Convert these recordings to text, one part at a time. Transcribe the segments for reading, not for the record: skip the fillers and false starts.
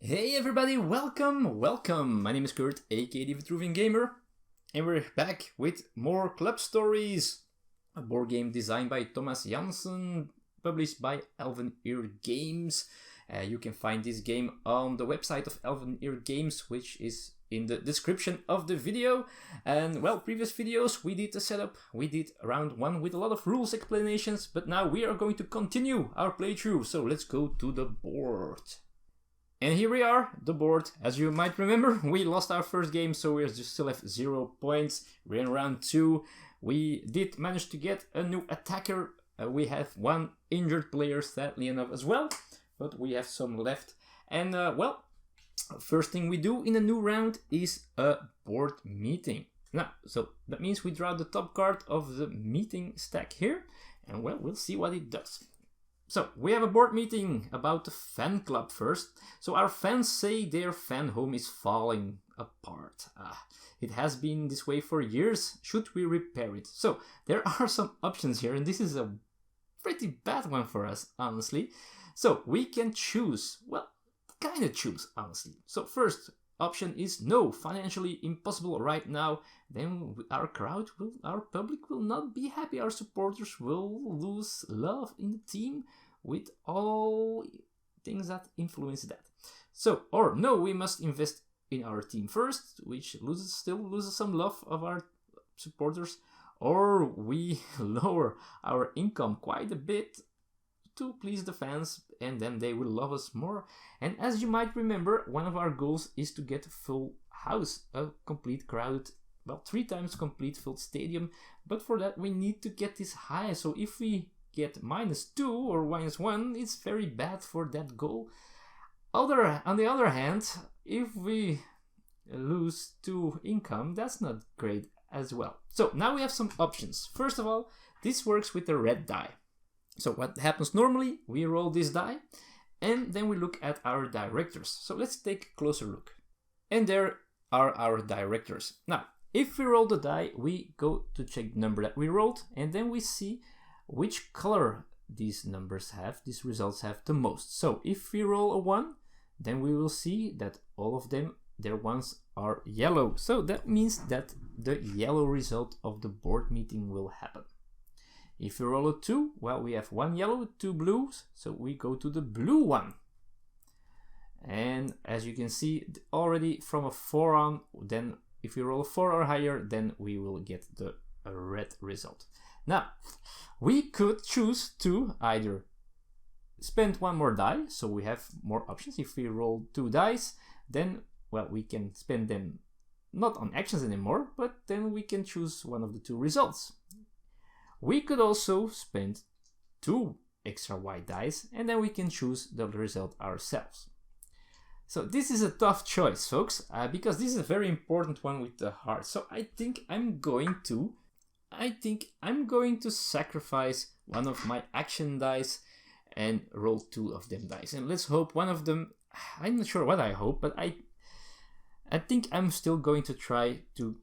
Hey everybody, welcome! My name is Kurt, aka the Vitruvian Gamer, and we're back with more Club Stories, a board game designed by Thomas Janssen, published by Elven Ear Games. You can find this game on the website of Elven Ear Games, which is in the description of the video. And well, previous videos we did the setup, we did round 1 with a lot of rules explanations, but now we are going to continue our playthrough, so let's go to the board. And here we are, the board. As you might remember, we lost our first game, so we still have 0 points. We're in round 2. We did manage to get a new attacker. We have 1 injured player, sadly enough, as well, but we have some left. And well, first thing we do in a new round is a board meeting. Now, so that means we draw the top card of the meeting stack here, and well, we'll see what it does. So, we have a board meeting about the fan club first. So our fans say their fan home is falling apart. It has been this way for years. Should we repair it? So, there are some options here, and this is a pretty bad one for us, honestly. So, we can choose, well, kind of choose, honestly. So, first option is no, financially impossible right now. Then our public will not be happy. Our supporters will lose love in the team with all things that influence that. So, or no, we must invest in our team first, which still loses some love of our supporters. Or we lower our income quite a bit to please the fans, and then they will love us more. And as you might remember, one of our goals is to get a full house, a complete crowded, well, 3 times complete filled stadium. But for that we need to get this high. So if we get -2 or -1, it's very bad for that goal. On the other hand, if we lose 2 income, that's not great as well. So now we have some options. First of all, this works with the red die. So what happens normally, we roll this die, and then we look at our directors. So let's take a closer look. And there are our directors. Now, if we roll the die, we go to check the number that we rolled, and then we see which color these results have the most. So if we roll a 1, then we will see that all of them, their ones are yellow. So that means that the yellow result of the board meeting will happen. If we roll a 2, well, we have 1 yellow, 2 blues, so we go to the blue one. And as you can see, already from a 4 on, then if we roll a 4 or higher, then we will get the red result. Now, we could choose to either spend 1 more die, so we have more options. If we roll 2 dice, then, well, we can spend them not on actions anymore, but then we can choose one of the 2 results. We could also spend 2 extra white dice, and then we can choose the result ourselves. So this is a tough choice, folks, because this is a very important one with the heart. So I think I'm going to sacrifice one of my action dice and roll 2 of them dice. And let's hope one of them, I'm not sure what I hope, but I think I'm still going to try to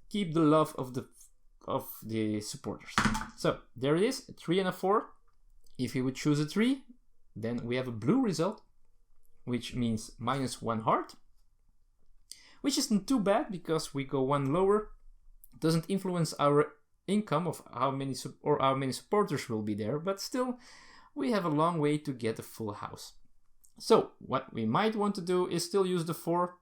keep the love of the supporters. So there it is, a 3 and a 4. If you would choose a 3, then we have a blue result, which means -1 heart, which isn't too bad because we go 1 lower. It doesn't influence our income of how many supporters will be there, but still we have a long way to get a full house. So what we might want to do is still use the 4,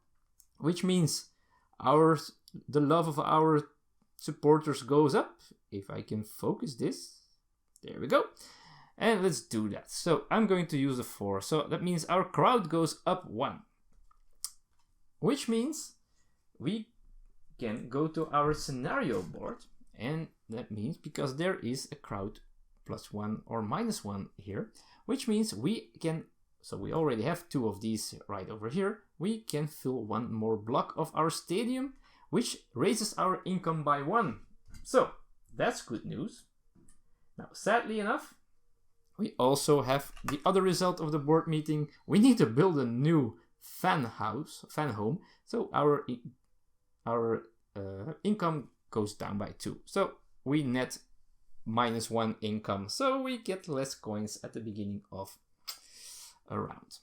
which means the love of our supporters goes up. If I can focus this, there we go. And let's do that. So I'm going to use the 4. So that means our crowd goes up 1, which means we can go to our scenario board. And that means, because there is a crowd +1 or -1 here, which means we can, so we already have 2 of these right over here. We can fill 1 more block of our stadium, which raises our income by 1. So that's good news. Now, sadly enough, we also have the other result of the board meeting. We need to build a new fan home. So our income goes down by 2. So we net -1 income. So we get less coins at the beginning of a round.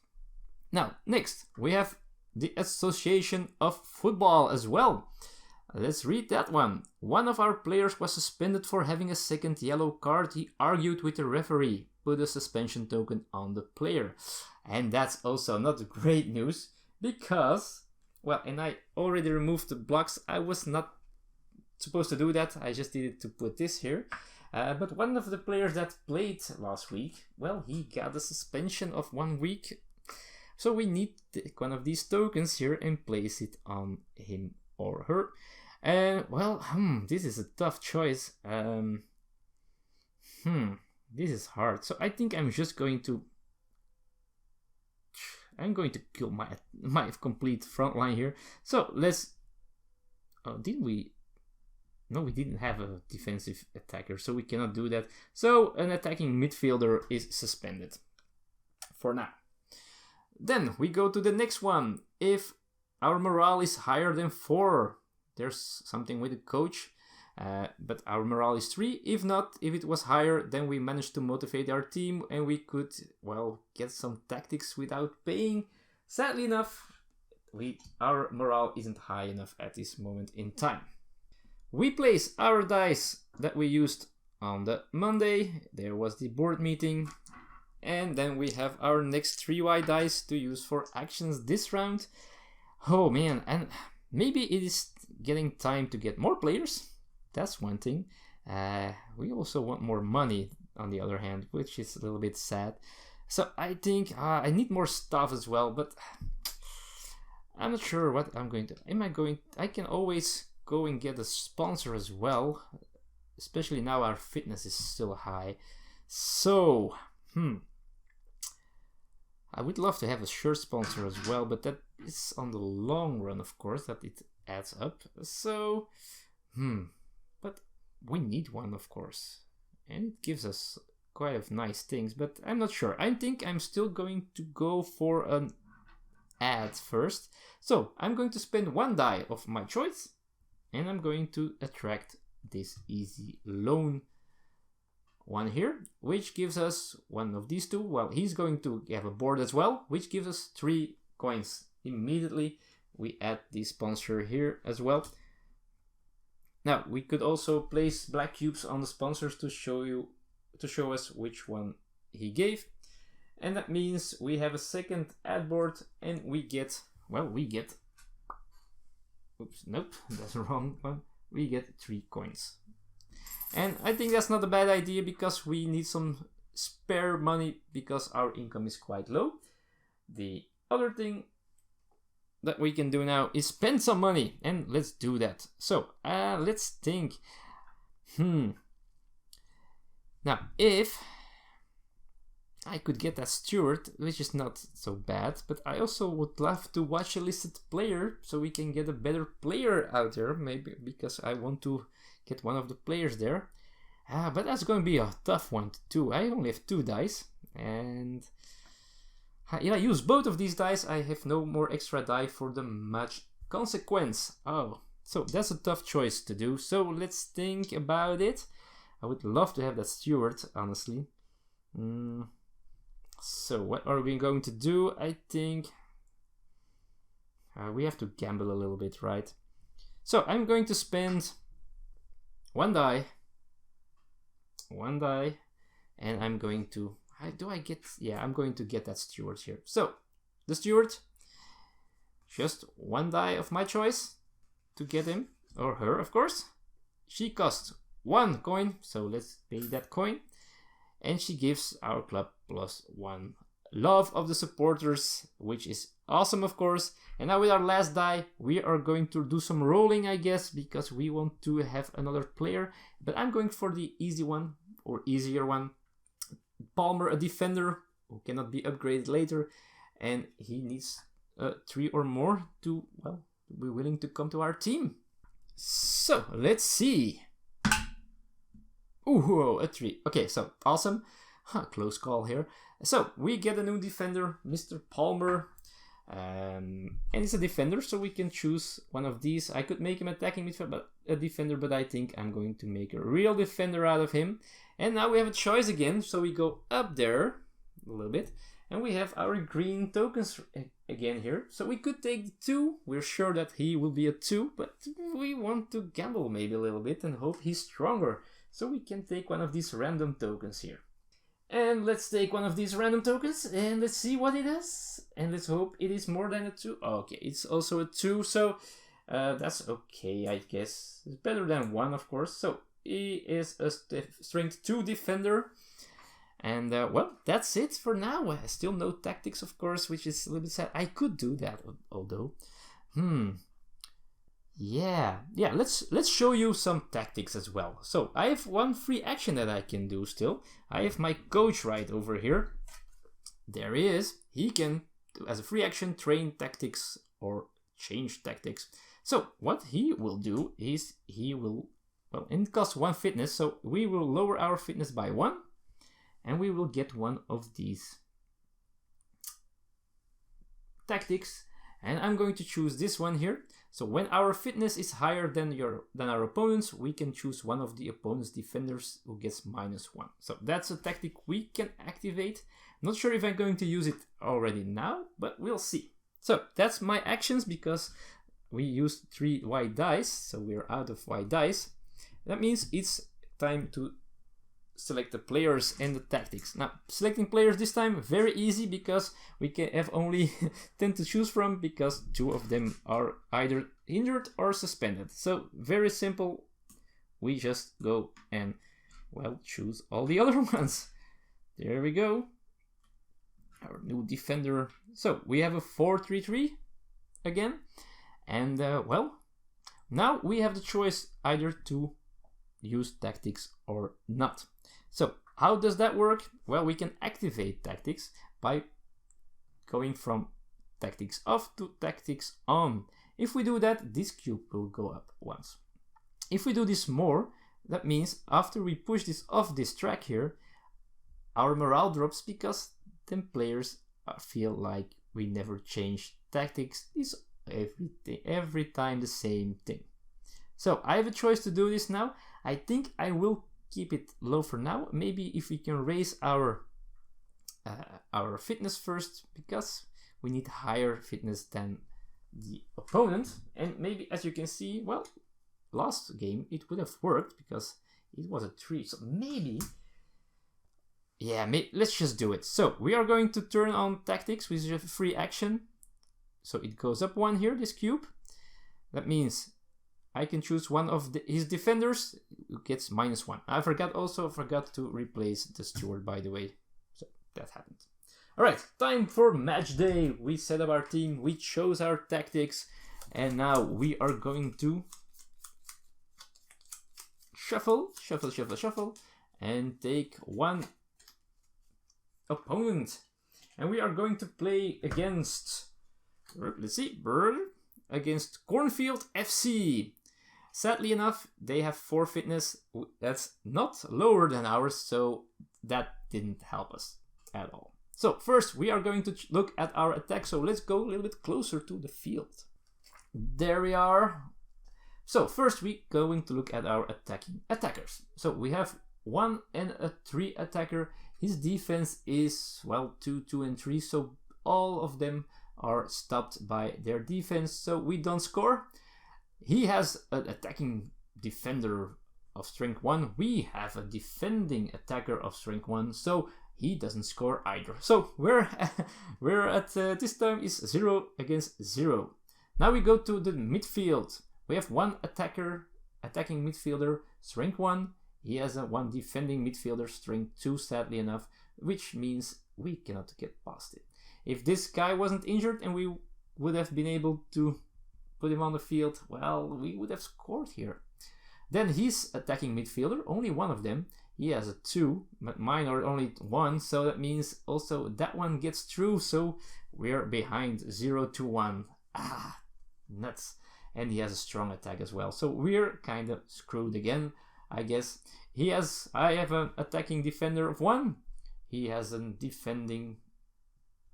Now, next, we have the Association of Football as well. Let's read that one. One of our players was suspended for having a second yellow card. He argued with the referee, put a suspension token on the player. And that's also not great news because, well, and I already removed the blocks. I was not supposed to do that. I just needed to put this here. But one of the players that played last week, well, he got a suspension of 1 week. So we need to take one of these tokens here and place it on him or her. And well, this is a tough choice. This is hard. So I think I'm just going to kill my complete front line here. So let's. Oh, did we? No, we didn't have a defensive attacker, so we cannot do that. So an attacking midfielder is suspended for now. Then we go to the next one. If our morale is higher than 4, there's something with the coach, but our morale is 3. If not, if it was higher, then we managed to motivate our team and we could, well, get some tactics without paying. Sadly enough, our morale isn't high enough at this moment in time. We place our dice that we used on the Monday. There was the board meeting. And then we have our next 3 white dice to use for actions this round. Oh man, and maybe it is getting time to get more players. That's one thing. We also want more money on the other hand, which is a little bit sad. So I think I need more stuff as well, but I'm not sure what I'm going to... I can always go and get a sponsor as well, especially now our fitness is still high. So, I would love to have a shirt sponsor as well, but that is on the long run, of course, that it adds up. So, but we need one, of course, and it gives us quite a nice things, but I'm not sure. I think I'm still going to go for an ad first. So I'm going to spend 1 die of my choice, and I'm going to attract this easy loan one here, which gives us one of these 2. Well, he's going to have a board as well, which gives us 3 coins. Immediately we add the sponsor here as well. Now we could also place black cubes on the sponsors to show us which one he gave, and that means we have a second ad board, and we get oops, nope, that's the wrong one. We get 3 coins. And I think that's not a bad idea because we need some spare money because our income is quite low. The other thing that we can do now is spend some money, and let's do that. So let's think. Now, if I could get that steward, which is not so bad, but I also would love to watch a listed player so we can get a better player out there, maybe because I want to get one of the players there. But that's going to be a tough one to do. I only have 2 dice, and if I use both of these dice, I have no more extra die for the match consequence. Oh, so that's a tough choice to do. So let's think about it. I would love to have that steward, honestly. So what are we going to do? I think we have to gamble a little bit, right? So I'm going to spend 1 die, and I'm going to... I'm going to get that steward here. So the steward, just 1 die of my choice to get him, or her, of course. She costs 1 coin, so let's pay that coin. And she gives our club +1 love of the supporters, which is awesome, of course. And now with our last die, we are going to do some rolling, I guess, because we want to have another player. But I'm going for the easy one, or easier one. Palmer, a defender who cannot be upgraded later, and he needs 3 or more to, well, be willing to come to our team. So let's see. Ooh, a 3. Okay, so awesome. Close call here. So we get a new defender, Mr. Palmer, and he's a defender, so we can choose one of these. I could make him attacking midfielder, but a defender, but I think I'm going to make a real defender out of him. And now we have a choice again, so we go up there a little bit, And we have our green tokens again here. So we could take the 2. We're sure that he will be a 2, but we want to gamble maybe a little bit and hope he's stronger. So we can take one of these random tokens here. And let's take one of these random tokens and let's see what it is. And let's hope it is more than a 2. Okay, it's also a 2, so that's okay, I guess. It's better than 1, of course. So he is a strength 2 defender. And well, that's it for now. Still no tactics, of course, which is a little bit sad. I could do that, although. Yeah, let's show you some tactics as well. So I have one free action that I can do still. I have my coach right over here. There he is. He can, as a free action, train tactics or change tactics. So what he will do is he will, well, it costs 1 fitness, so we will lower our fitness by 1. And we will get one of these tactics. And I'm going to choose this one here. So when our fitness is higher than our opponent's, we can choose one of the opponent's defenders who gets -1. So that's a tactic we can activate. Not sure if I'm going to use it already now, but we'll see. So that's my actions because we used 3 white dice. So we're out of white dice. That means it's time to select the players and the tactics. Now, selecting players this time, very easy because we can have only 10 to choose from because 2 of them are either injured or suspended. So, very simple. We just go and, well, choose all the other ones. There we go. Our new defender. So, we have a 4-3-3 again. And, well, now we have the choice either to use tactics or not. So how does that work? Well, we can activate tactics by going from tactics off to tactics on. If we do that, this cube will go up once. If we do this more, that means after we push this off this track here, our morale drops because then players feel like we never change tactics. It's every time the same thing. So I have a choice to do this now. I think I will keep it low for now. Maybe if we can raise our fitness first, because we need higher fitness than the opponent. And maybe, as you can see, well, last game it would have worked because it was a 3. So maybe, yeah, let's just do it. So we are going to turn on tactics, which is a free action. So it goes up 1 here, this cube. That means I can choose one of his defenders who gets -1. I forgot to replace the steward, by the way. So that happened. Alright, time for match day. We set up our team, we chose our tactics, and now we are going to shuffle, and take one opponent. And we are going to play against, let's see, against Cornfield FC. Sadly enough, they have 4 fitness. That's not lower than ours, so that didn't help us at all. So first, we are going to look at our attack. So let's go a little bit closer to the field. There we are. So first, we're going to look at our attackers. So we have 1 and a 3 attacker. His defense is, well, 2, 2, and 3. So all of them are stopped by their defense, so we don't score. He has an attacking defender of strength 1. We have a defending attacker of strength 1, so he doesn't score either. So we're at this time is 0 against 0. Now we go to the midfield. We have 1 attacking midfielder, strength 1. He has a 1 defending midfielder, strength 2, sadly enough, which means we cannot get past it. If this guy wasn't injured and we would have been able to put him on the field, well, we would have scored here. Then his attacking midfielder, only 1 of them, he has a 2, but mine are only 1, so that means also that one gets through, so we're behind 0-1. Ah, nuts. And he has a strong attack as well, so we're kind of screwed again, I guess. I have an attacking defender of 1. He has a defending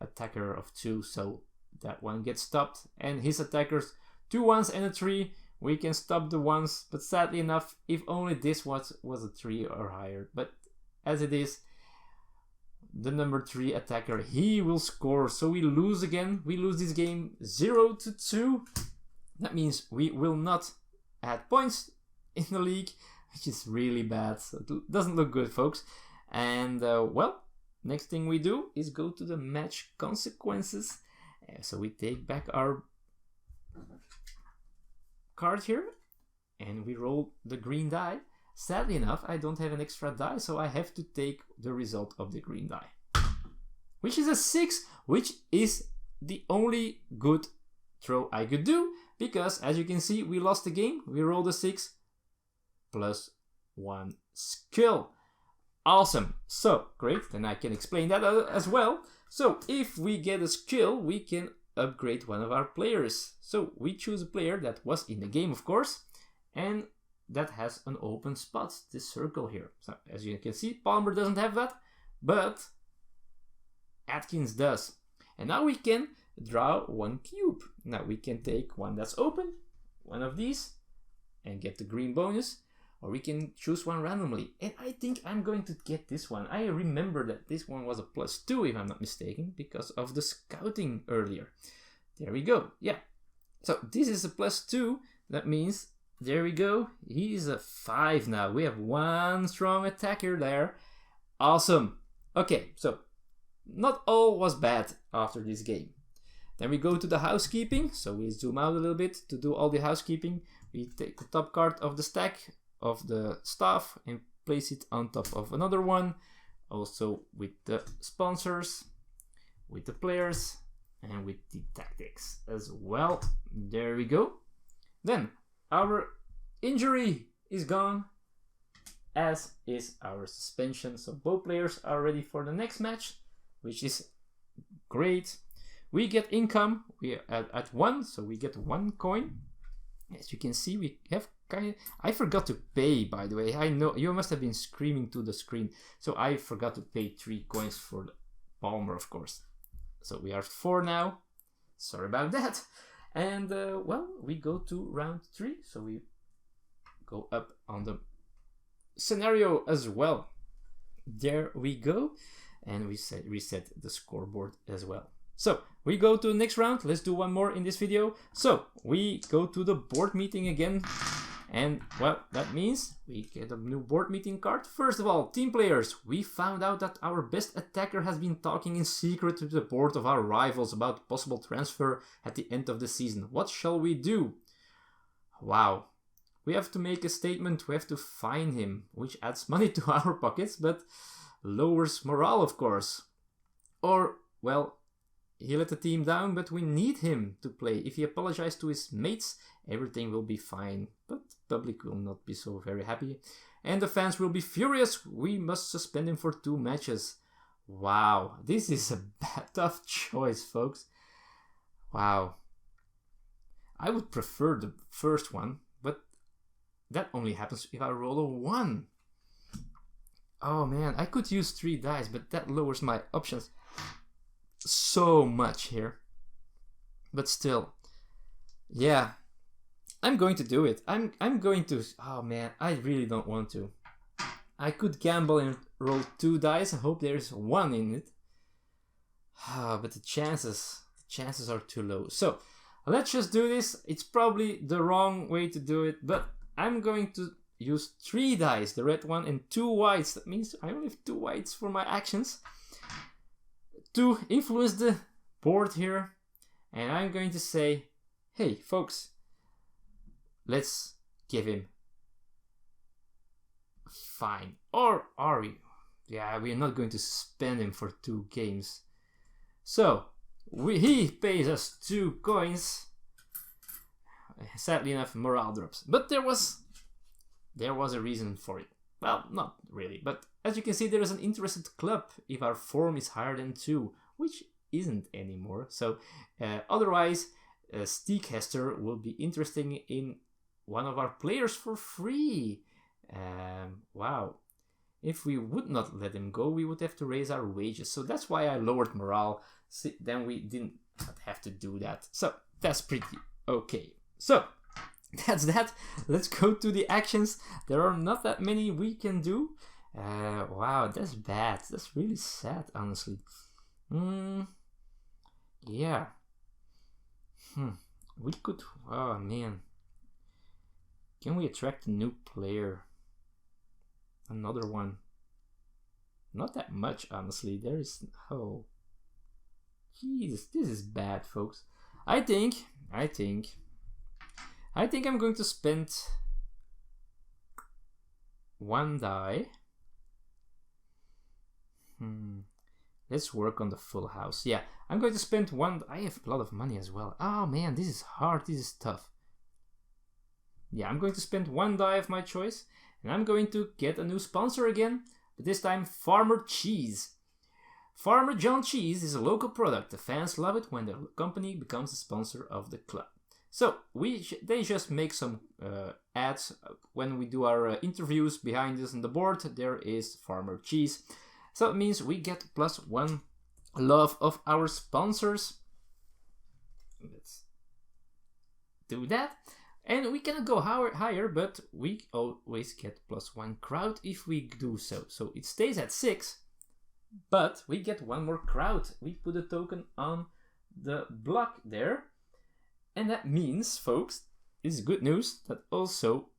attacker of 2, so that one gets stopped. And his attackers, 2 1s and a 3. We can stop the 1s, but sadly enough, if only this was a 3 or higher. But as it is, the number 3 attacker, he will score. So we lose again. We lose this game 0-2. That means we will not add points in the league, which is really bad. So it doesn't look good, folks. And well, next thing we do is go to the match consequences. So we take back our card here and we roll the green die. Sadly enough, I don't have an extra die, so I have to take the result of the green die, which is a 6, which is the only good throw I could do, because as you can see, we lost the game. We rolled a 6 plus 1 skill. Awesome. So great, then I can explain that as well. So if we get a skill, we can upgrade one of our players. So we choose a player that was in the game, of course, and that has an open spot, this circle here. So as you can see, Palmer doesn't have that, but Atkins does. And now we can draw 1 cube. Now we can take one that's open, one of these, and get the green bonus, or we can choose one randomly. And I think I'm going to get this one. I remember that this one was a +2, if I'm not mistaken, because of the scouting earlier. There we go. Yeah. So this is a +2. That means, there we go. He's a 5 now. We have 1 strong attacker there. Awesome. Okay, so not all was bad after this game. Then we go to the housekeeping. So we zoom out a little bit to do all the housekeeping. We take the top card of the stack of the staff and place it on top of another one. Also with the sponsors, with the players, and with the tactics as well. There we go. Then our injury is gone, as is our suspension. So both players are ready for the next match, which is great. We get income. We are at 1, so we get 1 coin. As you can see, we have I forgot to pay, by the way. I know you must have been screaming to the screen. So I forgot to pay 3 coins for the Palmer, of course. So we are 4 now. Sorry about that. And well, we go to round 3. So we go up on the scenario as well. There we go. And we reset the scoreboard as well. So we go to the next round. Let's do one more in this video. So we go to the board meeting again. And well, that means we get a new board meeting card. First of all, team players, we found out that our best attacker has been talking in secret to the board of our rivals about possible transfer at the end of the season. What shall we do? Wow. We have to make a statement. We have to fine him, which adds money to our pockets, but lowers morale, of course. Or, well, he let the team down, but we need him to play. If he apologizes to his mates, everything will be fine. But the public will not be so very happy. And the fans will be furious. We must suspend him for 2 matches. Wow, this is a tough choice, folks. Wow. I would prefer the first one, but that only happens if I roll a 1. Oh man, I could use 3 dice, but that lowers my options so much here. But still, yeah, I'm going to do it. I'm going to. Oh man, I really don't want to. I could gamble and roll 2 dice and hope there's 1 in it. But the chances are too low. So let's just do this. It's probably the wrong way to do it, but I'm going to use 3 dice, the red one and 2 whites. That means I only have 2 whites for my actions to influence the board here. And I'm going to say, hey folks, let's give him fine. Or are we? Yeah, we're not going to suspend him for 2 games. So he pays us 2 coins. Sadly enough, morale drops. But there was a reason for it. Well, not really, but as you can see, there is an interested club if our form is higher than 2, which isn't anymore. So otherwise, Steakhester will be interesting in one of our players for free. Wow. If we would not let him go, we would have to raise our wages. So that's why I lowered morale. See, then we didn't have to do that. So that's pretty okay. So that's that. Let's go to the actions. There are not that many we can do. Wow, that's bad. That's really sad, honestly. Yeah. We could... Oh, man. Can we attract a new player? Another one. Not that much, honestly. There is... Oh. Jesus, this is bad, folks. I think I'm going to spend 1 die. Let's work on the full house. Yeah, I'm going to spend 1... I have a lot of money as well. Oh man, this is hard. This is tough. Yeah, I'm going to spend 1 die of my choice. And I'm going to get a new sponsor again. But this time, Farmer Cheese. Farmer John Cheese is a local product. The fans love it when the company becomes a sponsor of the club. So they just make some ads when we do our interviews. Behind us on the board there is Farmer Cheese. So it means we get +1 love of our sponsors. Let's do that. And we cannot go higher, but we always get +1 crowd if we do so. So it stays at 6, but we get 1 more crowd. We put a token on the block there. And that means, folks, it's good news that also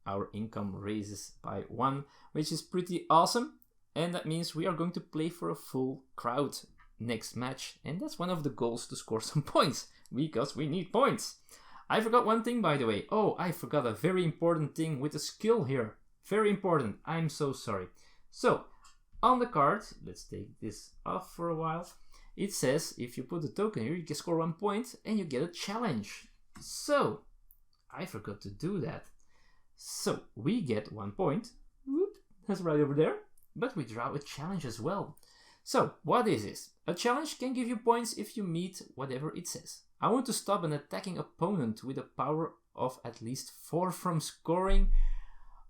our income raises by 1, which is pretty awesome. And that means we are going to play for a full crowd next match. And that's one of the goals, to score some points, because we need points. I forgot one thing, by the way. Oh, I forgot a very important thing with the skill here. Very important. I'm so sorry. So, on the card, let's take this off for a while. It says if you put the token here, you can score 1 point and you get a challenge. So, I forgot to do that. So, we get 1 point. Whoop, that's right over there. But we draw a challenge as well. So, what is this? A challenge can give you points if you meet whatever it says. I want to stop an attacking opponent with a power of at least 4 from scoring.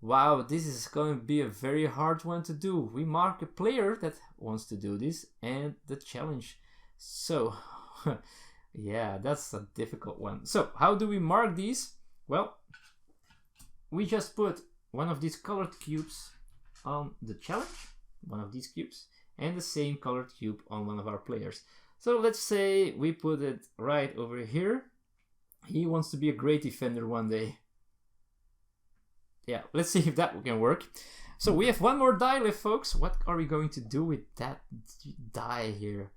Wow, this is going to be a very hard one to do. We mark a player that wants to do this and the challenge. So, yeah, that's a difficult one. So, how do we mark these? Well, we just put one of these colored cubes on the challenge, one of these cubes, and the same colored cube on one of our players. So let's say we put it right over here. He wants to be a great defender one day. Yeah, let's see if that can work. So we have 1 more die left, folks. What are we going to do with that die here?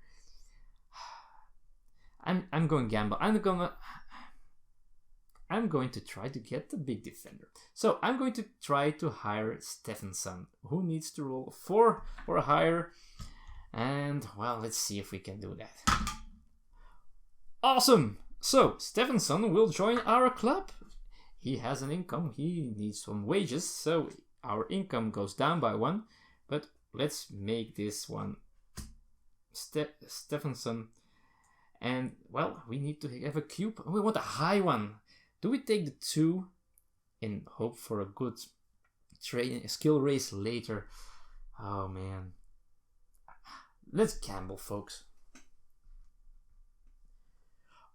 I'm going to gamble. I'm going to try to get the big defender. So I'm going to try to hire Stephenson, who needs to roll 4 or higher. And, well, let's see if we can do that. Awesome! So, Stephenson will join our club. He has an income, he needs some wages, so our income goes down by 1. But let's make this one Stephenson. And, well, we need to have a cube. We want a high one. Do we take the 2 and hope for a good skill raise later? Oh, man. Let's gamble, folks.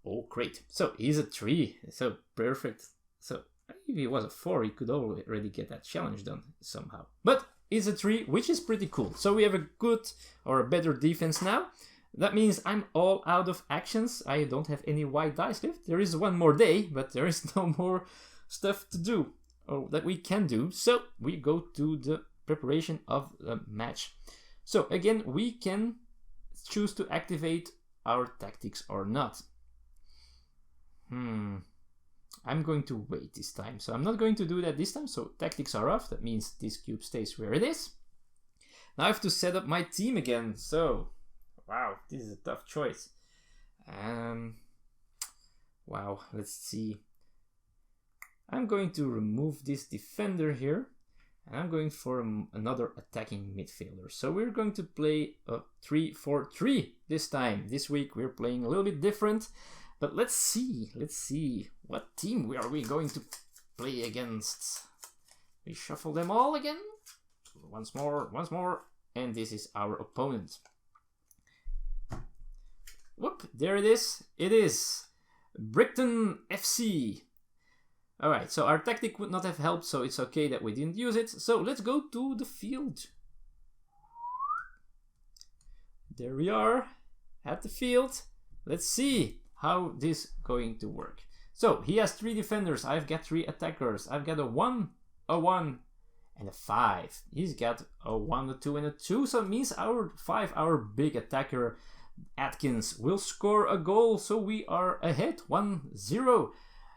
Oh, great. So, he's a 3. So, perfect. So, if he was a 4, he could already get that challenge done somehow. But he's a 3, which is pretty cool. So, we have a good or a better defense now. That means I'm all out of actions. I don't have any white dice left. There is 1 more day, but there is no more stuff to do or that we can do. So we go to the preparation of the match. So again, we can choose to activate our tactics or not. I'm going to wait this time. So I'm not going to do that this time. So tactics are off. That means this cube stays where it is. Now I have to set up my team again. So... wow, this is a tough choice. Wow, let's see. I'm going to remove this defender here. And I'm going for another attacking midfielder. So we're going to play a 3-4-3 this time. This week we're playing a little bit different. But let's see. Let's see. What team are we going to play against? We shuffle them all again. Once more. And this is our opponent. Whoop, there it is. It is Brighton FC. Alright, so our tactic would not have helped, so it's okay that we didn't use it. So let's go to the field. there we are at the field. Let's see how this going to work. So he has 3 defenders. I've got 3 attackers. I've got a 1, a 1, and a 5. He's got a 1, a 2, and a 2. So it means our 5, our big attacker Atkins, will score a goal. So we are ahead 1-0.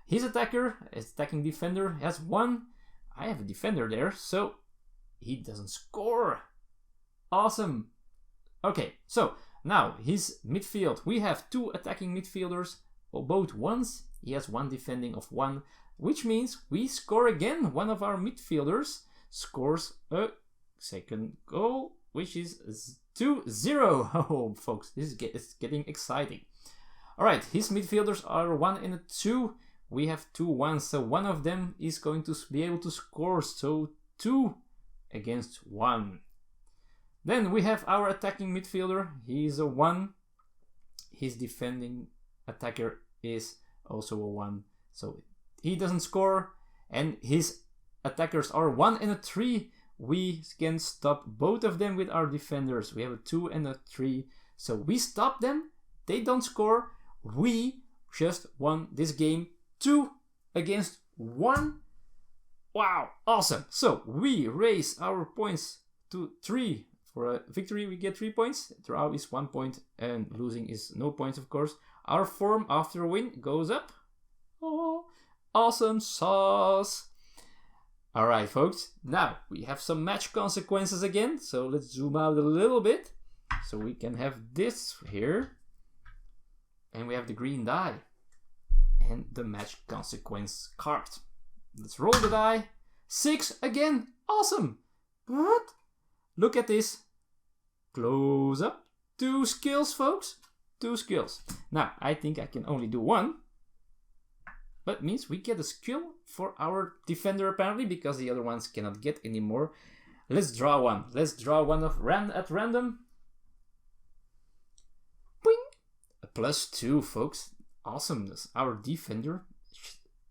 His attacker, his attacking defender, has 1. I have a defender there, so he doesn't score. Awesome. Okay, so now his midfield. We have 2 attacking midfielders, both 1s. He has 1 defending of 1, which means we score again. One of our midfielders scores a second goal, which is 2-0. Oh, folks, this is getting exciting. All right, his midfielders are 1 and a 2. We have 2 1s, so one of them is going to be able to score. So 2 against 1. Then we have our attacking midfielder. He's a 1. His defending attacker is also a 1. So he doesn't score. And his attackers are 1 and a 3. We can stop both of them with our defenders. We have a 2 and a 3. So we stop them. They don't score. We just won this game 2 against 1. Wow, awesome. So we raise our points to 3. For a victory, we get 3 points. Draw is 1 point, and losing is no points, of course. Our form after a win goes up. Oh, awesome sauce. All right, folks. Now we have some match consequences again. So let's zoom out a little bit. So we can have this here. And we have the green die. And the match consequence card. Let's roll the die. 6 again. Awesome. What? Look at this. Close up. 2 skills, folks. 2 skills. Now, I think I can only do 1. But means we get a skill for our defender apparently, because the other ones cannot get anymore. Let's draw one. Let's draw one at random. Boing. A +2, folks. Awesomeness. Our defender,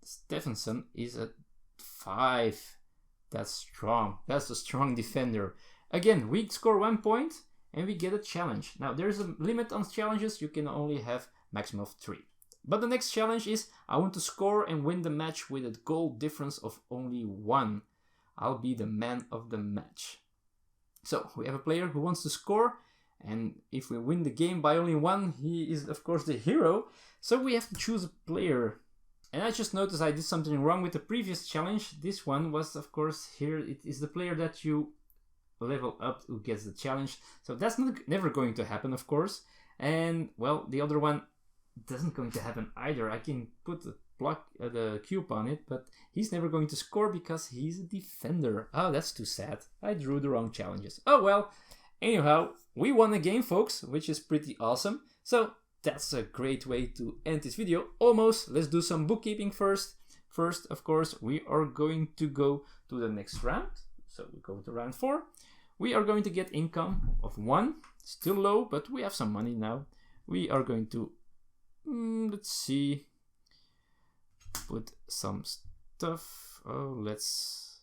Stephenson, is a 5. That's strong. That's a strong defender. Again, we score 1 point and we get a challenge. Now, there's a limit on challenges. You can only have maximum of 3. But the next challenge is I want to score and win the match with a goal difference of only 1. I'll be the man of the match. So we have a player who wants to score, and if we win the game by only 1, he is of course the hero. So we have to choose a player. And I just noticed I did something wrong with the previous challenge. This one was, of course, here it is the player that you level up who gets the challenge. So that's never going to happen, of course. And well, the other one doesn't going to happen either. I can put the cube on it, but he's never going to score because he's a defender. Oh, that's too sad. I drew the wrong challenges. Oh well. Anyhow, we won a game, folks, which is pretty awesome. So that's a great way to end this video. Almost. Let's do some bookkeeping first. First, of course, we are going to go to the next round. So we go to round 4. We are going to get income of 1. Still low, but we have some money now. We are going to, let's see, put some stuff. Oh, let's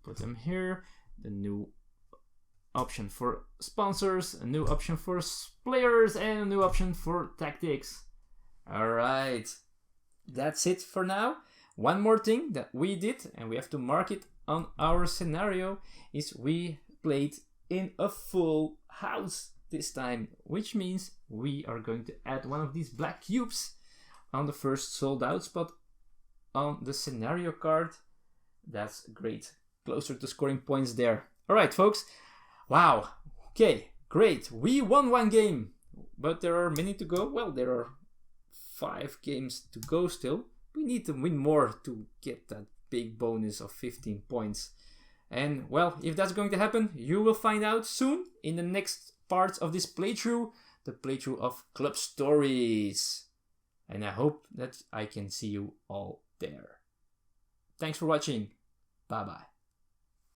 put them here. The new option for sponsors, a new option for players, and a new option for tactics. All right, that's it for now. One more thing that we did, and we have to mark it on our scenario, is we played in a full house this time, which means we are going to add one of these black cubes on the first sold out spot on the scenario card. That's great. Closer to scoring points there. All right, folks. Wow. Okay, great. We won 1 game, but there are many to go. Well, there are 5 games to go still. We need to win more to get that big bonus of 15 points. And well, if that's going to happen, you will find out soon in the next parts of this playthrough, the playthrough of Club Stories. And I hope that I can see you all there. Thanks for watching. Bye bye.